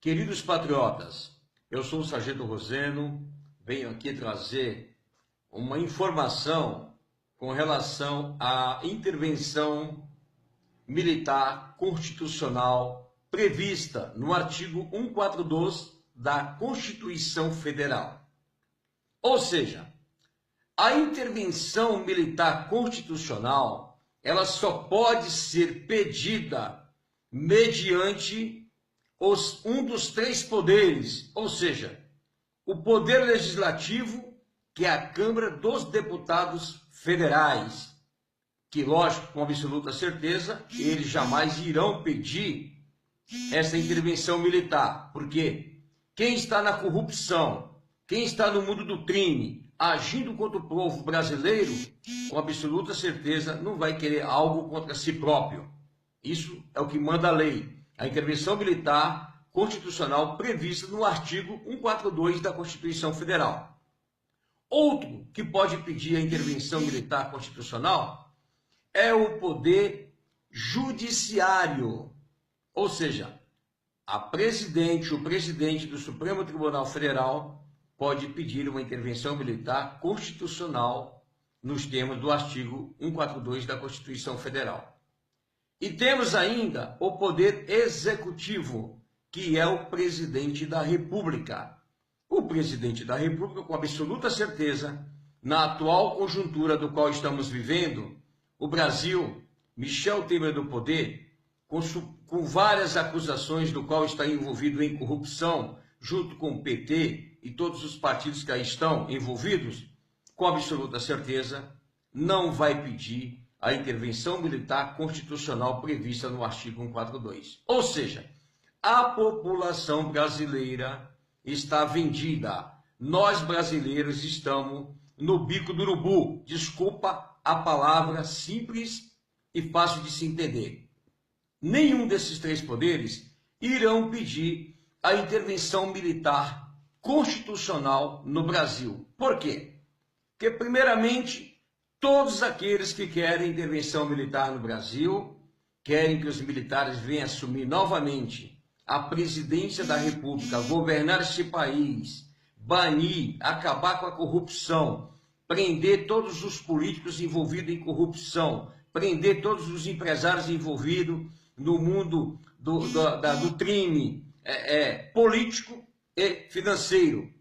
Queridos patriotas, eu sou o Sargento Roseno, venho aqui trazer uma informação com relação à intervenção militar constitucional prevista no artigo 142 da Constituição Federal. Ou seja, a intervenção militar constitucional, ela só pode ser pedida mediante um dos três poderes, ou seja, o poder legislativo, que é a Câmara dos Deputados Federais, que, lógico, com absoluta certeza, eles jamais irão pedir essa intervenção militar, porque quem está na corrupção, quem está no mundo do crime, agindo contra o povo brasileiro, com absoluta certeza não vai querer algo contra si próprio. Isso é o que manda a lei. A intervenção militar constitucional prevista no artigo 142 da Constituição Federal. Outro que pode pedir a intervenção militar constitucional é o poder judiciário, ou seja, o presidente do Supremo Tribunal Federal pode pedir uma intervenção militar constitucional nos termos do artigo 142 da Constituição Federal. E temos ainda o poder executivo, que é o presidente da República. O presidente da República, com absoluta certeza, na atual conjuntura do qual estamos vivendo, o Brasil, Michel Temer do poder, com várias acusações do qual está envolvido em corrupção, junto com o PT e todos os partidos que aí estão envolvidos, com absoluta certeza, não vai pedir a intervenção militar constitucional prevista no artigo 142. Ou seja, a população brasileira está vendida. Nós brasileiros estamos no bico do urubu. Desculpa a palavra simples e fácil de se entender. Nenhum desses três poderes irão pedir a intervenção militar constitucional no Brasil. Por quê? Porque, primeiramente, todos aqueles que querem intervenção militar no Brasil, querem que os militares venham assumir novamente a presidência da República, governar este país, banir, acabar com a corrupção, prender todos os políticos envolvidos em corrupção, prender todos os empresários envolvidos no mundo do crime político e financeiro.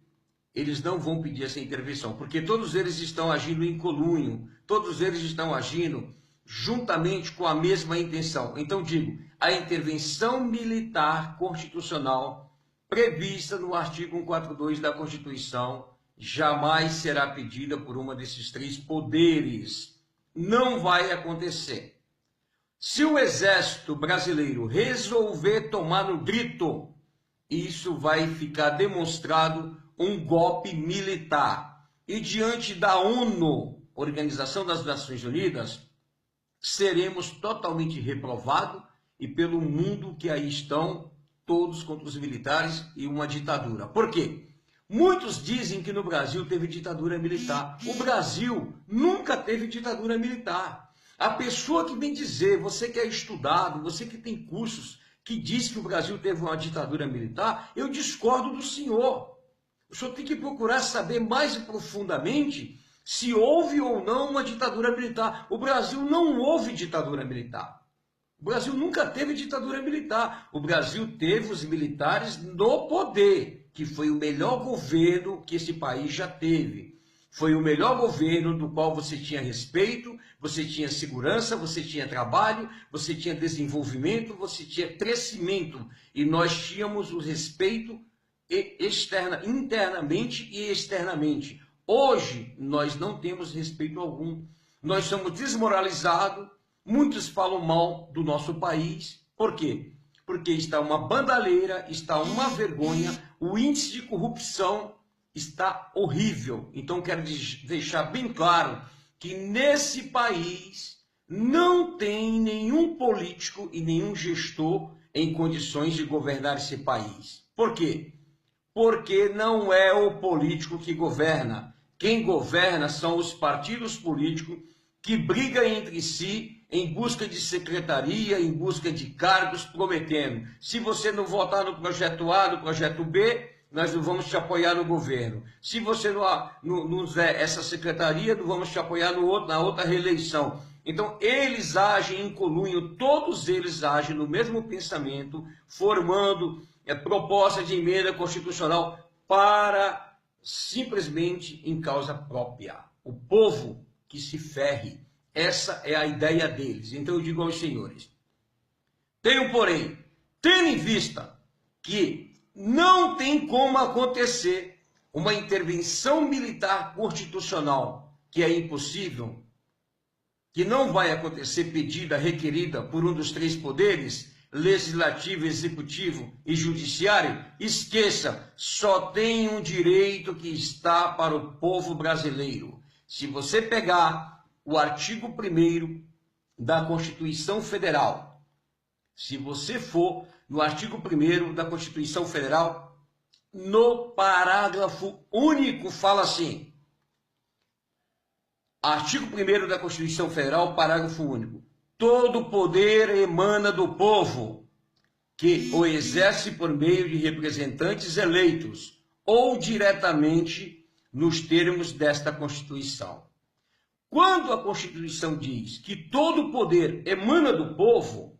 Eles não vão pedir essa intervenção, porque todos eles estão agindo em conluio, todos eles estão agindo juntamente com a mesma intenção. Então digo, a intervenção militar constitucional prevista no artigo 142 da Constituição jamais será pedida por uma desses três poderes. Não vai acontecer. Se o Exército Brasileiro resolver tomar no grito, isso vai ficar demonstrado um golpe militar. E diante da ONU, Organização das Nações Unidas, seremos totalmente reprovados e pelo mundo que aí estão, todos contra os militares e uma ditadura. Por quê? Muitos dizem que no Brasil teve ditadura militar. O Brasil nunca teve ditadura militar. A pessoa que vem dizer, você que é estudado, você que tem cursos, que diz que o Brasil teve uma ditadura militar, eu discordo do senhor. O senhor tem que procurar saber mais profundamente se houve ou não uma ditadura militar. O Brasil não houve ditadura militar. O Brasil nunca teve ditadura militar. O Brasil teve os militares no poder, que foi o melhor governo que esse país já teve. Foi o melhor governo do qual você tinha respeito, você tinha segurança, você tinha trabalho, você tinha desenvolvimento, você tinha crescimento. E nós tínhamos o respeito internamente e externamente. Hoje, nós não temos respeito algum. Nós somos desmoralizados. Muitos falam mal do nosso país. Por quê? Porque está uma bandalheira, está uma vergonha, o índice de corrupção está horrível. Então, quero deixar bem claro que nesse país não tem nenhum político e nenhum gestor em condições de governar esse país. Por quê? Porque não é o político que governa. Quem governa são os partidos políticos que brigam entre si em busca de secretaria, em busca de cargos, prometendo: se você não votar no projeto A, no projeto B, nós não vamos te apoiar no governo. Se você não der essa secretaria, não vamos te apoiar na outra reeleição. Então, eles agem em conluio, todos eles agem no mesmo pensamento, formando proposta de emenda constitucional para simplesmente em causa própria. O povo que se ferre. Essa é a ideia deles. Então eu digo aos senhores: tenho, porém, tendo em vista que não tem como acontecer uma intervenção militar constitucional, que é impossível, que não vai acontecer pedida, requerida por um dos três poderes, legislativo, executivo e judiciário, esqueça, só tem um direito que está para o povo brasileiro. Se você pegar o artigo 1º da Constituição Federal, se você for no artigo 1º da Constituição Federal, no parágrafo único fala assim, artigo 1º da Constituição Federal, parágrafo único: todo poder emana do povo, que o exerce por meio de representantes eleitos ou diretamente nos termos desta Constituição. Quando a Constituição diz que todo poder emana do povo,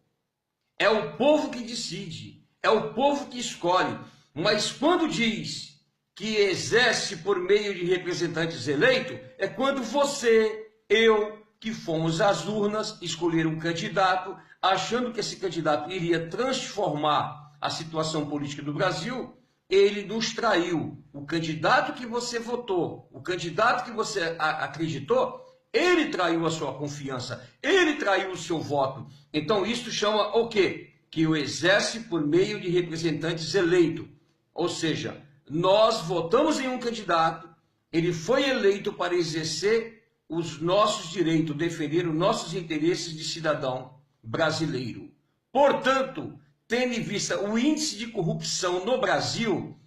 é o povo que decide, é o povo que escolhe. Mas quando diz que exerce por meio de representantes eleitos, é quando você, eu, que fomos às urnas escolher um candidato, achando que esse candidato iria transformar a situação política do Brasil, ele nos traiu. O candidato que você votou, o candidato que você acreditou, ele traiu a sua confiança, ele traiu o seu voto. Então isso chama o quê? Que o exerce por meio de representantes eleitos. Ou seja, nós votamos em um candidato, ele foi eleito para exercer os nossos direitos, defender os nossos interesses de cidadão brasileiro. Portanto, tendo em vista o índice de corrupção no Brasil,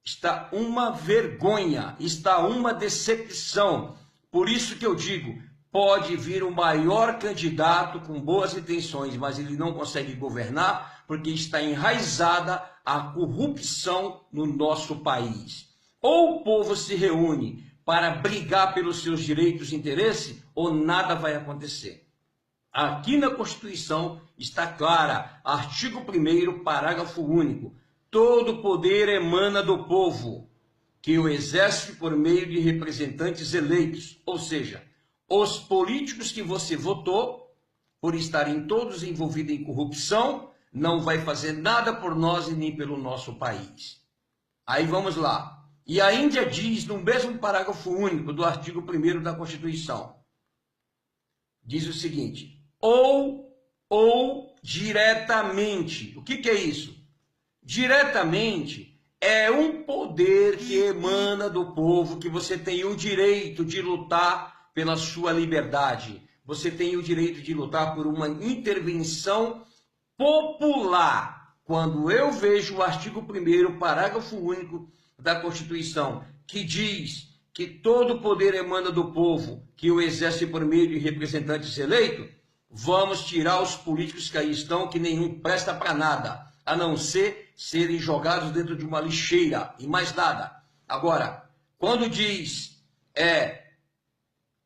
está uma vergonha, está uma decepção. Por isso que eu digo, pode vir o maior candidato com boas intenções, mas ele não consegue governar porque está enraizada a corrupção no nosso país. Ou o povo se reúne para brigar pelos seus direitos e interesses, ou nada vai acontecer. Aqui na Constituição está clara, artigo 1º, parágrafo único: todo poder emana do povo, que o exerce por meio de representantes eleitos. Ou seja, os políticos que você votou, por estarem todos envolvidos em corrupção, não vai fazer nada por nós e nem pelo nosso país. Aí vamos lá. E a Índia diz, no mesmo parágrafo único do artigo 1º da Constituição, diz o seguinte: ou diretamente. O que é isso? Diretamente é um poder que emana do povo, que você tem o direito de lutar pela sua liberdade. Você tem o direito de lutar por uma intervenção popular. Quando eu vejo o artigo 1º, parágrafo único da Constituição, que diz que todo poder emana do povo, que o exerce por meio de representantes eleitos, vamos tirar os políticos que aí estão, que nenhum presta para nada, a não ser serem jogados dentro de uma lixeira e mais nada. Agora, quando diz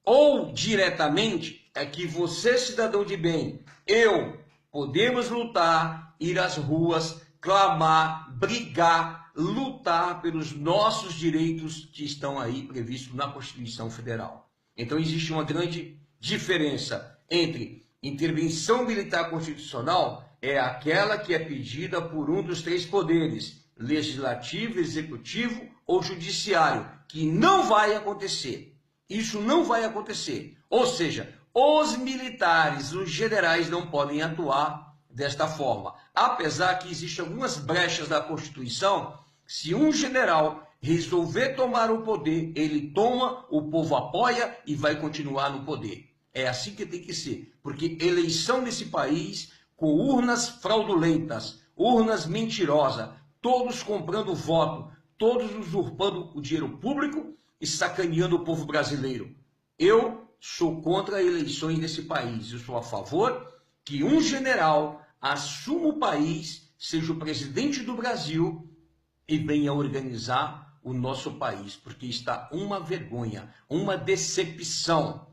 ou diretamente, é que você, cidadão de bem, eu, podemos lutar, ir às ruas, clamar, brigar, lutar pelos nossos direitos que estão aí previstos na Constituição Federal. Então existe uma grande diferença entre intervenção militar constitucional, é aquela que é pedida por um dos três poderes, legislativo, executivo ou judiciário, que não vai acontecer. Isso não vai acontecer. Ou seja, os militares, os generais não podem atuar desta forma. Apesar que existem algumas brechas da Constituição, se um general resolver tomar o poder, ele toma, o povo apoia e vai continuar no poder. É assim que tem que ser, porque eleição nesse país, com urnas fraudulentas, urnas mentirosas, todos comprando voto, todos usurpando o dinheiro público e sacaneando o povo brasileiro. Eu sou contra eleições nesse país. Eu sou a favor que um general assuma o país, seja o presidente do Brasil e venha organizar o nosso país, porque está uma vergonha, uma decepção.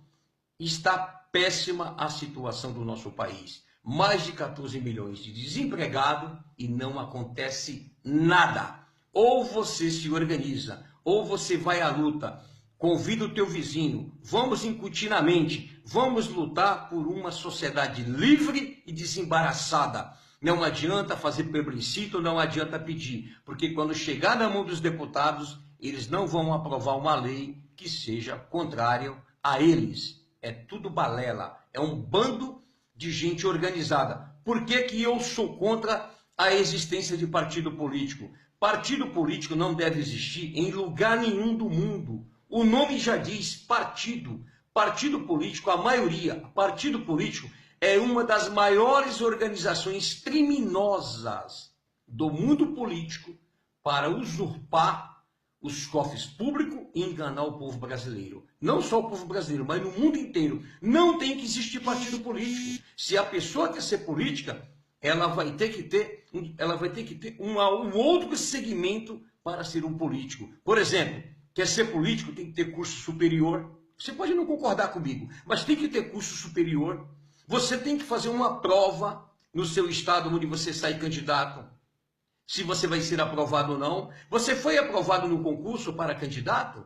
Está péssima a situação do nosso país. Mais de 14 milhões de desempregados e não acontece nada. Ou você se organiza, ou você vai à luta, convida o teu vizinho, vamos incutir na mente, vamos lutar por uma sociedade livre e desembaraçada. Não adianta fazer plebiscito, não adianta pedir, porque quando chegar na mão dos deputados, eles não vão aprovar uma lei que seja contrária a eles. É tudo balela, é um bando de gente organizada. Por que que eu sou contra a existência de partido político? Partido político não deve existir em lugar nenhum do mundo. O nome já diz partido. Partido político, a maioria, partido político é uma das maiores organizações criminosas do mundo político para usurpar os cofres públicos e enganar o povo brasileiro. Não só o povo brasileiro, mas no mundo inteiro. Não tem que existir partido político. Se a pessoa quer ser política, ela vai ter que ter um outro segmento para ser um político. Por exemplo, quer ser político, tem que ter curso superior. Você pode não concordar comigo, mas tem que ter curso superior. Você tem que fazer uma prova no seu estado onde você sai candidato. Se você vai ser aprovado ou não. Você foi aprovado no concurso para candidato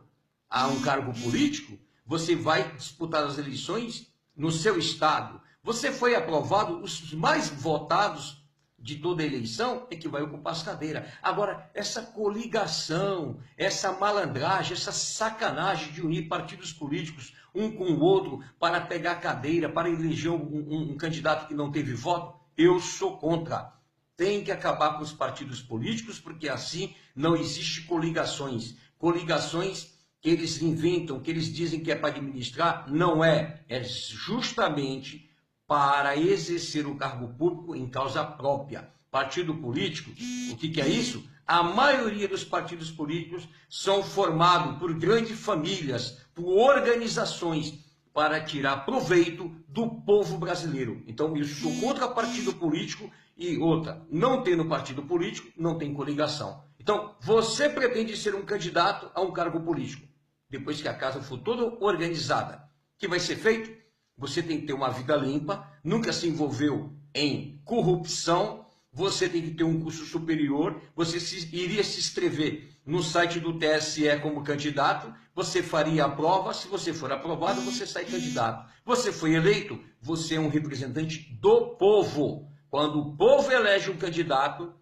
a um cargo político? Você vai disputar as eleições no seu estado. Você foi aprovado, os mais votados de toda a eleição é que vai ocupar as cadeiras. Agora, essa coligação, essa malandragem, essa sacanagem de unir partidos políticos um com o outro para pegar cadeira, para eleger um candidato que não teve voto, eu sou contra. Tem que acabar com os partidos políticos, porque assim não existe coligações. Coligações que eles inventam, que eles dizem que é para administrar, não é. É justamente para exercer o cargo público em causa própria. Partido político, o que é isso? A maioria dos partidos políticos são formados por grandes famílias, por organizações, para tirar proveito do povo brasileiro. Então, eu sou contra partido político e outra, não tendo partido político, não tem coligação. Então, você pretende ser um candidato a um cargo político. Depois que a casa for toda organizada, o que vai ser feito? Você tem que ter uma vida limpa, nunca se envolveu em corrupção, você tem que ter um curso superior, você iria se inscrever no site do TSE como candidato, você faria a prova, se você for aprovado, você sai candidato. Você foi eleito, você é um representante do povo. Quando o povo elege um candidato,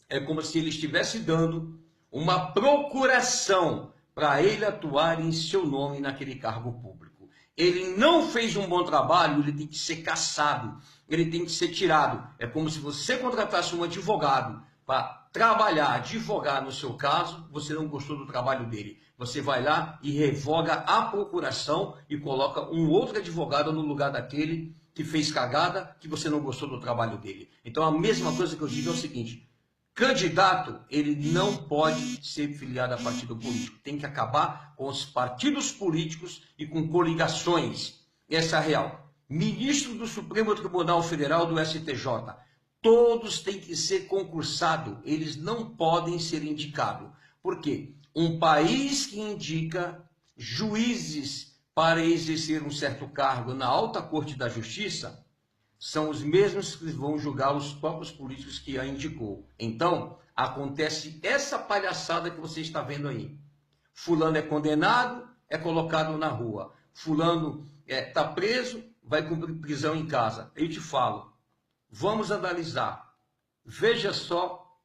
é como se ele estivesse dando uma procuração para ele atuar em seu nome naquele cargo público. Ele não fez um bom trabalho, ele tem que ser cassado, ele tem que ser tirado. É como se você contratasse um advogado para trabalhar, advogar no seu caso, você não gostou do trabalho dele. Você vai lá e revoga a procuração e coloca um outro advogado no lugar daquele que fez cagada, que você não gostou do trabalho dele. Então a mesma coisa que eu digo é o seguinte: candidato, ele não pode ser filiado a partido político. Tem que acabar com os partidos políticos e com coligações. Essa é a real. Ministro do Supremo Tribunal Federal, do STJ, todos têm que ser concursados. Eles não podem ser indicados. Por quê? Um país que indica juízes para exercer um certo cargo na alta corte da justiça são os mesmos que vão julgar os próprios políticos que a indicou. Então, acontece essa palhaçada que você está vendo aí. Fulano é condenado, é colocado na rua. Fulano está preso, vai cumprir prisão em casa. Eu te falo, vamos analisar. Veja só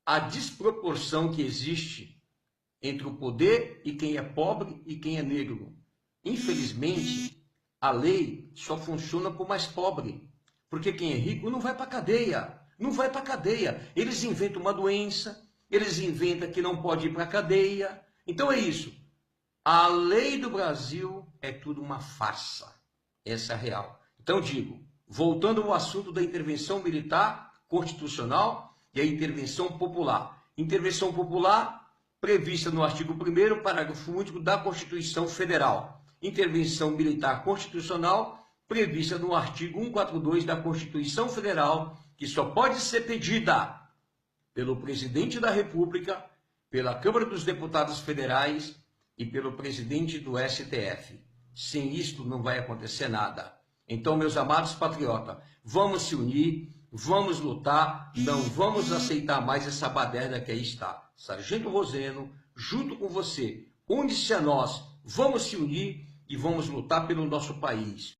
a desproporção que existe entre o poder e quem é pobre e quem é negro. Infelizmente, a lei só funciona para o mais pobre, porque quem é rico não vai para a cadeia, não vai para a cadeia. Eles inventam uma doença, eles inventam que não pode ir para a cadeia. Então é isso. A lei do Brasil é tudo uma farsa. Essa é a real. Então digo, voltando ao assunto da intervenção militar constitucional e a intervenção popular. Intervenção popular prevista no artigo 1º, parágrafo único da Constituição Federal. intervenção militar constitucional prevista no artigo 142 da Constituição Federal, que só pode ser pedida pelo presidente da República, pela Câmara dos Deputados Federais e pelo presidente do STF. Sem isto não vai acontecer nada. Então, meus amados patriotas, vamos se unir, vamos lutar, não vamos aceitar mais essa baderna que aí está. Sargento Roseno, junto com você, une-se a nós, vamos se unir e vamos lutar pelo nosso país.